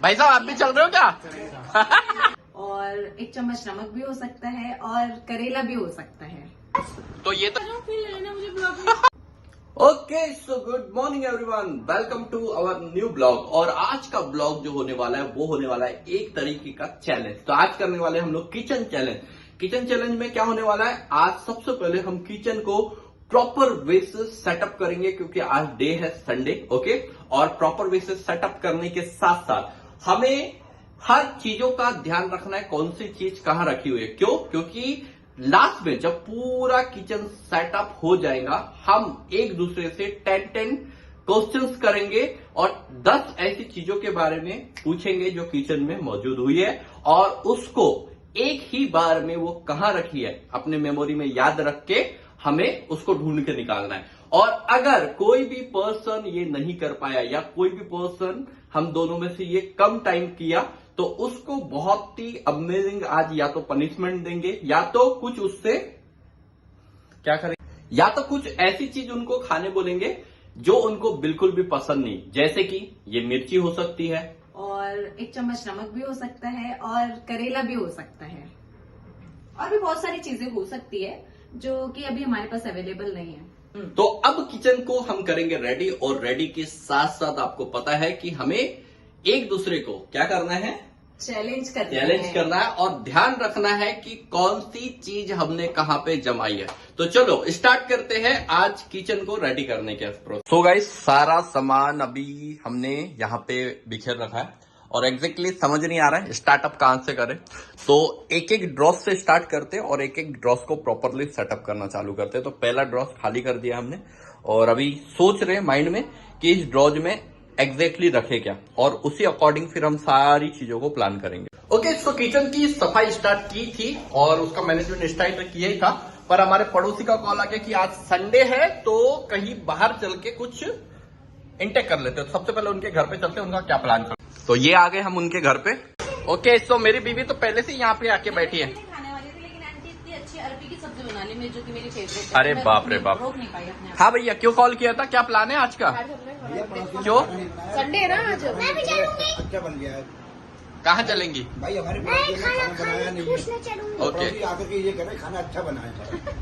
भाई साहब आप भी चल रहे हो क्या? और एक चम्मच नमक भी हो सकता है और करेला भी हो सकता है। तो ये तो okay, so good morning everyone, welcome to our new blog. और आज का ब्लॉग जो होने वाला है वो होने वाला है एक तरीके का चैलेंज। तो आज करने वाले हम लोग किचन चैलेंज। किचन चैलेंज में क्या होने वाला है, आज सबसे पहले हम किचन को प्रॉपर वे से सेटअप करेंगे क्योंकि आज डे है संडे। ओके, और प्रॉपर वे से सेटअप करने के साथ साथ हमें हर चीजों का ध्यान रखना है, कौन सी चीज कहां रखी हुई है। क्यों? क्योंकि लास्ट में जब पूरा किचन सेटअप हो जाएगा हम एक दूसरे से 10 क्वेश्चंस करेंगे और 10 ऐसी चीजों के बारे में पूछेंगे जो किचन में मौजूद हुई है और उसको एक ही बार में वो कहां रखी है अपने मेमोरी में याद रख के हमें उसको ढूंढ के निकालना है। और अगर कोई भी पर्सन ये नहीं कर पाया या कोई भी पर्सन हम दोनों में से ये कम टाइम किया तो उसको बहुत ही अमेजिंग आज या तो पनिशमेंट देंगे या तो कुछ उससे क्या करेंगे, या तो कुछ ऐसी चीज उनको खाने बोलेंगे जो उनको बिल्कुल भी पसंद नहीं, जैसे कि ये मिर्ची हो सकती है और एक चम्मच नमक भी हो सकता है और करेला भी हो सकता है और भी बहुत सारी चीजें हो सकती है जो कि अभी हमारे पास अवेलेबल नहीं है। तो अब किचन को हम करेंगे रेडी और रेडी के साथ साथ आपको पता है कि हमें एक दूसरे को क्या करना है, चैलेंज करना है और ध्यान रखना है कि कौन सी चीज हमने कहां पे जमाई है। तो चलो स्टार्ट करते हैं आज किचन को रेडी करने के प्रोसेस। सो गाइस, सारा सामान अभी हमने यहाँ पे बिखेर रखा है और एग्जैक्टली समझ नहीं आ रहा है स्टार्टअप कहां से करें। तो एक एक ड्रॉस से स्टार्ट करते हैं और एक एक ड्रॉस को प्रॉपरली सेटअप करना चालू करते हैं। तो पहला ड्रॉस खाली कर दिया हमने और अभी सोच रहे माइंड में कि इस ड्रॉज में एग्जैक्टली रखे क्या और उसी अकॉर्डिंग फिर हम सारी चीजों को प्लान करेंगे। ओके, तो किचन की सफाई स्टार्ट की थी और उसका मैनेजमेंट स्टार्ट किया ही था, पर हमारे पड़ोसी का कॉल आ गया कि आज संडे है तो कहीं बाहर चल के कुछ इंटेक कर लेते हैं। तो सबसे पहले उनके घर पे चलते हैं, उनका क्या प्लान चल। तो ये आ गए हम उनके घर पे। ओके, तो मेरी बीवी तो पहले से यहाँ पे आके बैठी है। खाने वाली थी लेकिन आंटी इतनी अच्छी अरबी की सब्जी बना ली जो कि मेरी फेवरेट है। अरे बाप रे बाप। रोक नहीं पाई अपने आप। हाँ भैया, क्यों कॉल किया था, क्या प्लान है आज का? क्यों? संडे है ना आज। मैं भी चलूंगी। अच्छा बन गया है। कहाँ चलेंगी भाई हमारे ओके, आकर के ये करें खाना अच्छा बनाए।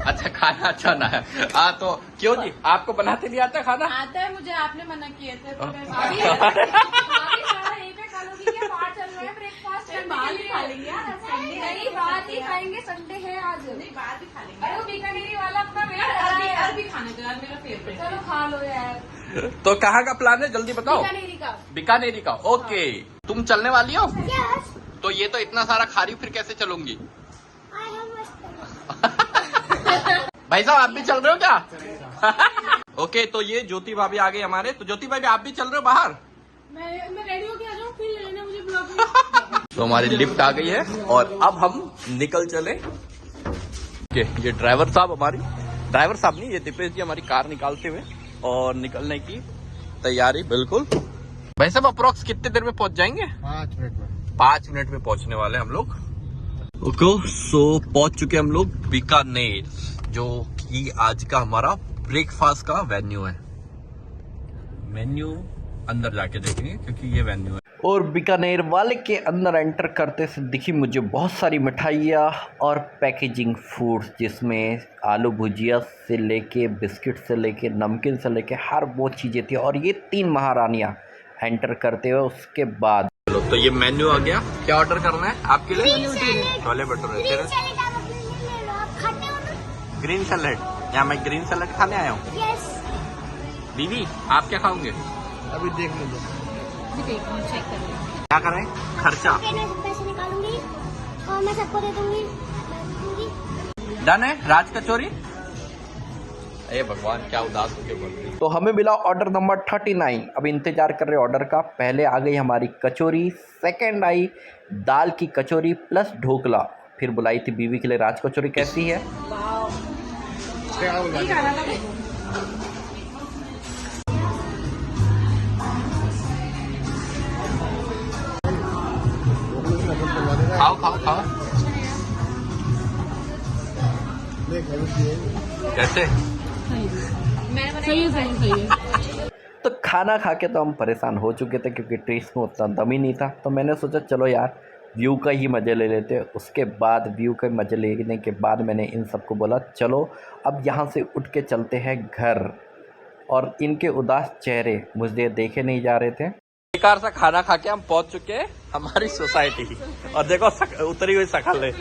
अच्छा खाना अच्छा ना है। हाँ तो क्यों जी, आपको बनाते नहीं आता खाना? आता है मुझे, आपने मना किए थे। बात ही खाएंगे, संडे है आज। नहीं बात ही खाएंगे। अरे वो बीकानेरी वाला अपना अरबी खाने दो यार, मेरा फेवरेट। चलो खा लो यार। तो कहाँ का प्लान है जल्दी बताओ। बीकानेरी का। बीकानेरी का, ओके। तुम चलने वाली हो? Yes. तो ये तो इतना सारा खा रही हूँ, फिर कैसे चलूंगी? भाई साहब आप भी चल रहे हो क्या? ओके, तो ये ज्योति भाभी आ गई हमारे। तो ज्योति भाभी आप भी चल रहे हो बाहर? मैं रेडी होके आ जाऊँ, फिर ले लेना मुझे ब्लॉग में। तो हमारी लिफ्ट आ गई है और अब हम निकल चले। ये ड्राइवर साहब नहीं, ये दीपेश जी हमारी कार निकालते हुए और निकलने की तैयारी बिल्कुल। भाई साहब अप्रोक्स कितने देर में पहुंच जाएंगे? 5 मिनट में। 5 मिनट में पहुंचने वाले हम लोग। ओके, सो पहुंच चुके हम लोग बीकानेर, जो कि आज का हमारा ब्रेकफास्ट का वेन्यू है। मेन्यू अंदर जाके देखेंगे क्योंकि ये वेन्यू है। और बीकानेर वाले के अंदर एंटर करते से दिखी मुझे बहुत सारी मिठाइयाँ और पैकेजिंग फूड्स, जिसमें आलू भुजिया से लेके बिस्किट से लेके नमकीन से लेके हर वो चीज़ें थी। और ये 3 महारानियाँ एंटर करते हुए उसके बाद तो ये मेन्यू आ गया। क्या ऑर्डर करना है आपके लिए? छोले भटूरे। Green salad. यहाँ मैं ग्रीन सैलेड खाने आया हूँ। बीवी आप क्या खाओगे? अभी देख लो। चेक कर लो। क्या करें, खर्चा पैसे निकालूंगी और मैं सबको दे दूंगी। डन है। राज कचौरी। अरे भगवान, क्या उदास होके बोल रही। तो हमें मिला ऑर्डर नंबर 39। अब इंतजार कर रहे ऑर्डर का। पहले आ गई हमारी कचौरी, सेकंड आई दाल की कचौरी प्लस ढोकला, फिर बुलाई थी बीवी के लिए राज कचौरी। कैसी है? खाओ खाओ खाओ। कैसे? सही है। तो खाना खा के तो हम परेशान हो चुके थे क्योंकि टेस्ट में उतना दम ही नहीं था। तो मैंने सोचा चलो यार व्यू का ही मज़े ले लेते। उसके बाद व्यू के मज़े लेने के बाद मैंने इन सबको बोला चलो अब यहाँ से उठ के चलते हैं घर। और इनके उदास चेहरे मुझे देखे नहीं जा रहे थे। बेकार सा खाना खा के हम पहुंच चुके हैं हमारी सोसाइटी और देखो उतरी हुई शक्लें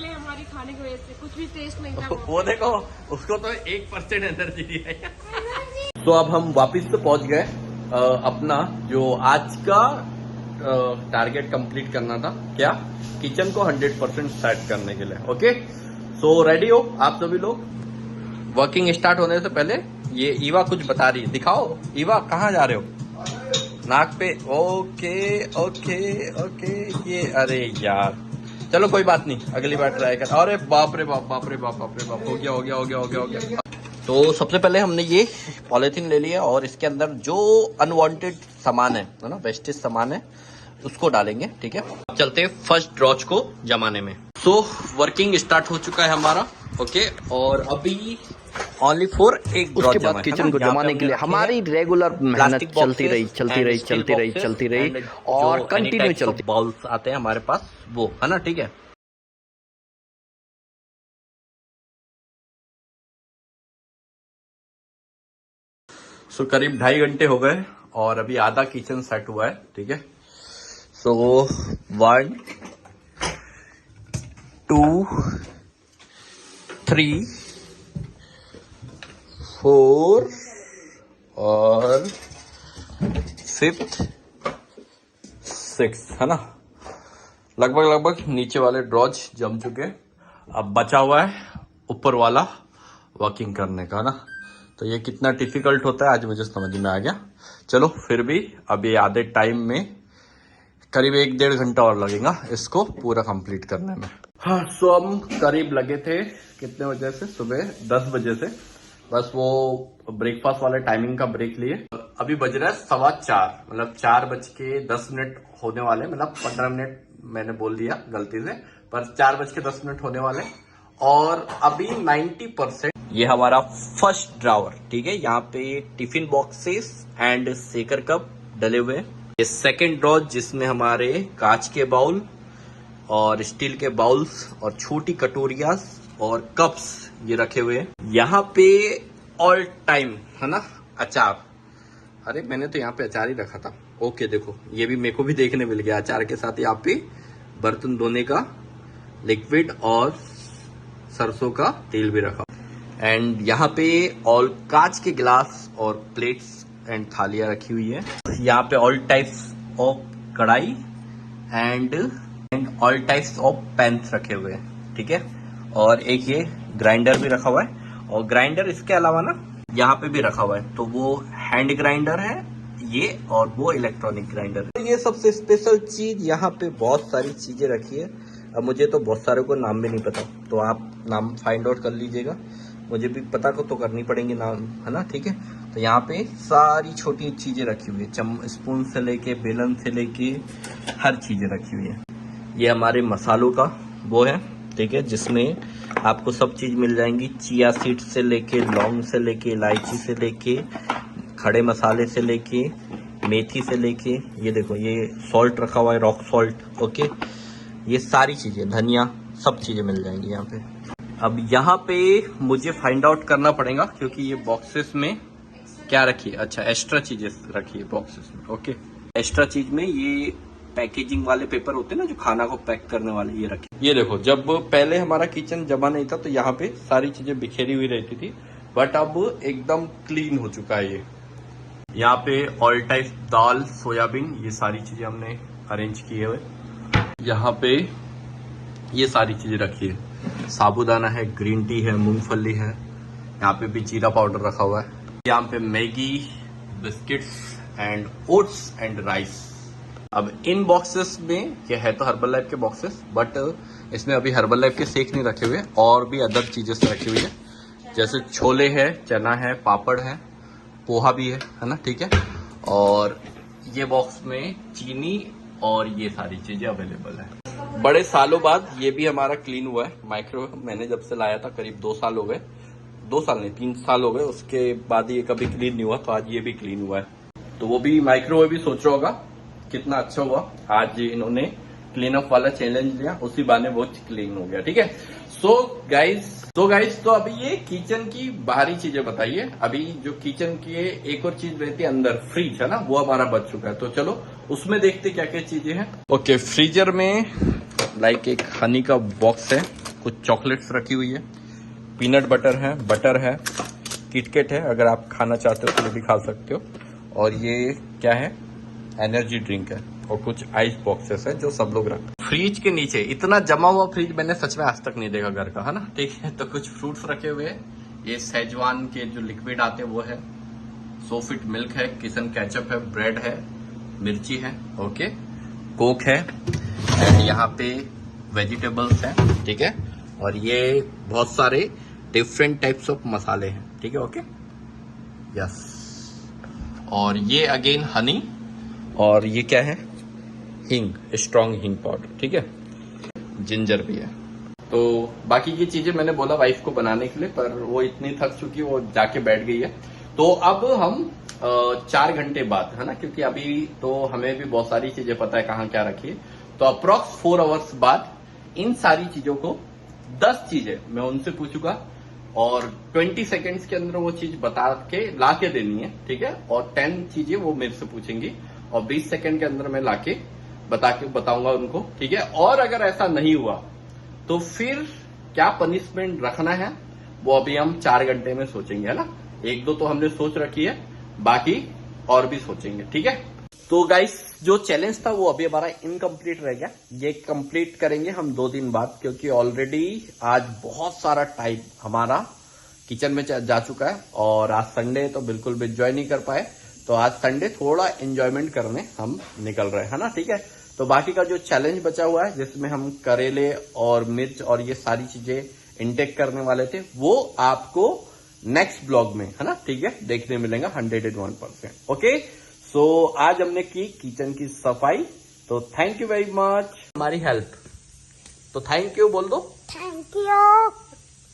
हमारी खाने की वजह से कुछ भी टेस्ट नहीं था। वो देखो उसको तो 1% एनर्जी दी है। तो अब हम वापस से पहुंच गए अपना जो आज का टारगेट कंप्लीट करना था, क्या किचन को 100% सेट करने के लिए। ओके सो रेडी हो आप सभी लोग। वर्किंग स्टार्ट होने से पहले ये ईवा कुछ बता रही है, दिखाओ ईवा कहाँ जा रहे हो? नाक पे। ओके ओके ओके ये अरे यार चलो कोई बात नहीं, अगली बार ट्राई कर। अरे बाप रे बाप बाप रे बाप बाप रे बाप, हो गया हो गया हो गया हो गया हो गया। तो सबसे पहले हमने ये पॉलीथीन ले लिया और इसके अंदर जो अनवांटेड सामान है ना, वेस्टेज सामान है, उसको डालेंगे। ठीक है, अब चलते हैं फर्स्ट ड्रॉच को जमाने में। सो वर्किंग स्टार्ट हो चुका है हमारा। ओके और अभी ओनली फॉर एक ड्रॉच। उसके बाद किचन को जमाने के लिए हमारी रेगुलर मेहनत चलती रही और कंटिन्यू चलती। बाउल्स आते हैं हमारे पास वो है ना, ठीक है। सो करीब 2.5 घंटे हो गए और अभी आधा किचन सेट हुआ है। ठीक है, सो 1 2 3 4 और 5th 6th है ना, लगभग नीचे वाले ड्रॉज जम चुके हैं। अब बचा हुआ है ऊपर वाला वर्किंग करने का ना। तो ये कितना डिफिकल्ट होता है आज मुझे समझ में आ गया। चलो फिर भी अभी आधे टाइम में करीब 1-1.5 घंटा और लगेगा इसको पूरा कंप्लीट करने में। हाँ सो हम करीब लगे थे कितने बजे से, सुबह 10 बजे से। बस वो ब्रेकफास्ट वाले टाइमिंग का ब्रेक लिए। अभी बज रहा है 4:15, मतलब 4:10 होने वाले, मतलब 15 मिनट मैंने बोल दिया गलती से, पर 4:10 होने वाले। और अभी 90% ये हमारा फर्स्ट ड्रावर। ठीक है, यहाँ पे tiffin boxes and shaker cup डले हुए। ये सेकंड ड्रॉर जिसमें हमारे कांच के बाउल और स्टील के बाउल्स और छोटी कटोरियां और कप्स ये रखे हुए हैं। यहाँ पे ऑल टाइम है ना अचार। अरे मैंने तो यहाँ पे अचार ही रखा था। ओके देखो ये भी मेरे को भी देखने मिल गया अचार के साथ। यहाँ पे बर्तन धोने का लिक्विड और सरसों का तेल भी रखा। एंड यहाँ पे ऑल कांच के गिलास और प्लेट्स एंड थालियां रखी हुई है। यहाँ पे ऑल टाइप्स ऑफ कढ़ाई and all types of pans रखे हुए हैं। ठीक है, और एक ये ग्राइंडर भी रखा हुआ है। और ग्राइंडर इसके अलावा ना यहाँ पे भी रखा हुआ है, तो वो हैंड ग्राइंडर है ये और वो इलेक्ट्रॉनिक ग्राइंडर है। ये सबसे स्पेशल चीज यहाँ पे बहुत सारी चीजें रखी है। अब मुझे तो बहुत सारे को नाम भी नहीं पता, तो आप नाम फाइंड आउट कर लीजिएगा। मुझे भी पता को तो करनी पड़ेंगी नाम, है ना। ठीक है, तो यहाँ पे सारी छोटी चीजें रखी हुई है, स्पून से लेके बेलन से लेके हर चीजें रखी हुई है। ये हमारे मसालों का वो है, ठीक है, जिसमें आपको सब चीज मिल जाएंगी। चिया सीड से लेके, लौंग से लेके, इलायची से लेके, खड़े मसाले से लेके, मेथी से लेके, ये देखो ये सॉल्ट रखा हुआ है, रॉक सॉल्ट। ओके, ये सारी चीजें, धनिया, सब चीजें मिल जाएंगी यहाँ पे। अब यहाँ पे मुझे फाइंड आउट करना पड़ेगा क्योंकि ये बॉक्सेस में क्या रखी है। अच्छा, एक्स्ट्रा चीजें रखी है बॉक्सेस में। ओके, एक्स्ट्रा चीज में ये पैकेजिंग वाले पेपर होते हैं ना, जो खाना को पैक करने वाले, ये रखे। ये देखो, जब पहले हमारा किचन जमा नहीं था तो यहाँ पे सारी चीजें बिखेरी हुई रहती थी, बट अब एकदम क्लीन हो चुका है ये। यहाँ पे ऑल टाइप दाल, सोयाबीन, ये सारी चीजें हमने अरेंज किए हुए। यहाँ पे ये सारी चीजें रखी है, साबूदाना है, ग्रीन टी है, मूंगफली है, यहाँ पे भी जीरा पाउडर रखा हुआ है। यहाँ पे Maggi, biscuits and oats and rice. अब इन बॉक्सेस में ये है तो हर्बल लाइफ के बॉक्सेस, बट इसमें अभी हर्बल लाइफ के शेक नहीं रखे हुए, और भी अदर चीजें रखी हुई है, जैसे छोले है, चना है, पापड़ है, पोहा भी है ना। ठीक है, और ये बॉक्स में चीनी और ये सारी चीजें अवेलेबल है। बड़े सालों बाद ये भी हमारा क्लीन हुआ है। माइक्रोवेव मैंने जब से लाया था करीब 2 साल हो गए, 2 साल नहीं 3 साल हो गए, उसके बाद ये कभी क्लीन नहीं हुआ, तो आज ये भी क्लीन हुआ है। तो वो भी माइक्रोवेव भी सोच रहा होगा कितना अच्छा हुआ। आज इन्होंने क्लीन अप वाला चैलेंज लिया, उसी बहाने वो क्लीन हो गया। ठीक है। सो गाइस तो अभी ये किचन की बाहरी चीजें बताइए। अभी जो किचन की एक और चीज रहती है अंदर, फ्रिज है ना, वो हमारा बच चुका है। तो चलो उसमें देखते क्या क्या चीजें हैं। ओके, फ्रीजर में लाइक एक हनी का बॉक्स है, कुछ चॉकलेट्स रखी हुई है, पीनट बटर है, किटकेट है, अगर आप खाना चाहते हो तो भी खा सकते हो। और ये क्या है, एनर्जी ड्रिंक है, और कुछ आइस बॉक्सेस है जो सब लोग रखते। फ्रिज के नीचे इतना जमा हुआ फ्रिज मैंने सच में आज तक नहीं देखा घर का, है ना। ठीक है, तो कुछ फ्रूट्स रखे हुए हैं, ये सेजवान के जो लिक्विड आते हैं वो है, सोफिट मिल्क है, किचन केचप है, ब्रेड है, मिर्ची है, ओके, कोक है, एंड यहाँ पे वेजिटेबल्स हैं। ठीक है, और ये बहुत सारे डिफरेंट टाइप्स ऑफ मसाले हैं। ठीक है, ओके, यस। और ये अगेन हनी, और ये क्या है, हिंग, स्ट्रॉन्ग हिंग पाउडर। ठीक है, जिंजर भी है। तो बाकी की चीजें मैंने बोला वाइफ को बनाने के लिए, पर वो इतनी थक चुकी वो जाके बैठ गई है। तो अब हम 4 घंटे बाद, है ना, क्योंकि अभी तो हमें भी बहुत सारी चीजें पता है कहाँ क्या रखी है, तो अप्रॉक्स 4 आवर्स बाद इन सारी चीजों को 10 चीजें मैं उनसे पूछूंगा, और 20 सेकेंड्स के अंदर वो चीज बता के ला के देनी है। ठीक है, और 10 चीजें वो मेरे से पूछेंगी, और 20 सेकेंड के अंदर मैं लाके बताऊंगा उनको। ठीक है, और अगर ऐसा नहीं हुआ तो फिर क्या पनिशमेंट रखना है वो अभी हम 4 घंटे में सोचेंगे, है ना। 1-2 तो हमने सोच रखी है, बाकी और भी सोचेंगे। ठीक है, तो गाइस जो चैलेंज था वो अभी हमारा इनकम्प्लीट रह गया, ये कंप्लीट करेंगे हम 2 दिन बाद, क्योंकि ऑलरेडी आज बहुत सारा टाइम हमारा किचन में जा चुका है, और आज संडे तो बिल्कुल भी एंजॉय नहीं कर पाए, तो आज संडे थोड़ा एंजॉयमेंट करने हम निकल रहे हैं, है ना। ठीक है, तो बाकी का जो चैलेंज बचा हुआ है जिसमें हम करेले और मिर्च और ये सारी चीजें इंटेक करने वाले थे, वो आपको नेक्स्ट ब्लॉग में, है ना, ठीक है, देखने मिलेगा 101%। ओके, सो आज हमने की किचन की सफाई, तो थैंक यू वेरी मच हमारी हेल्प, तो थैंक यू बोल दो। Thank you.